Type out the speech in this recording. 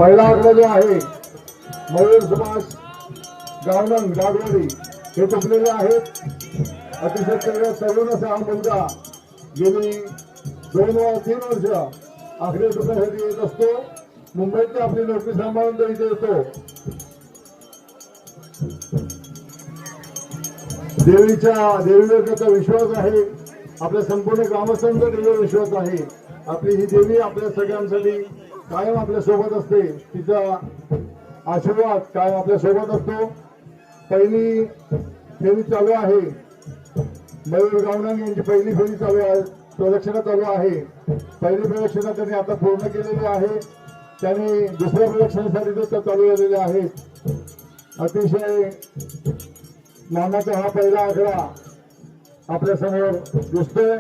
पहिला आकडा जो आहे मयूर सुभाष गावनंग जागवाडी हे चुकलेले आहेत। अतिशय तरुण असा हा मुलगा गेली 2-3 वर्ष आकडे चुकण्यासाठी येत असतो। मुंबईत आपली नोकरी सांभाळून तो इथे येतो। देवीवर त्याचा विश्वास आहे, आपल्या संपूर्ण ग्रामस्थांचा देवीवर विश्वास आहे। आपली ही देवी आपल्या सगळ्यांसाठी कायम आपल्या सोबत असते, तिचा आशीर्वाद कायम आपल्या सोबत असतो। पहिली फेरी चालू आहे, मयूर गावनंग यांची पहिली फेरी चालू आहे, प्रदक्षिणा चालू आहे। पहिली प्रदक्षिणा त्यांनी आता पूर्ण केलेली आहे, त्यांनी दुसऱ्या प्रदक्षिणेसाठी ते चालू झालेले आहेत। अतिशय मानाचा हा पहिला आकडा आपल्या समोर दिसतोय।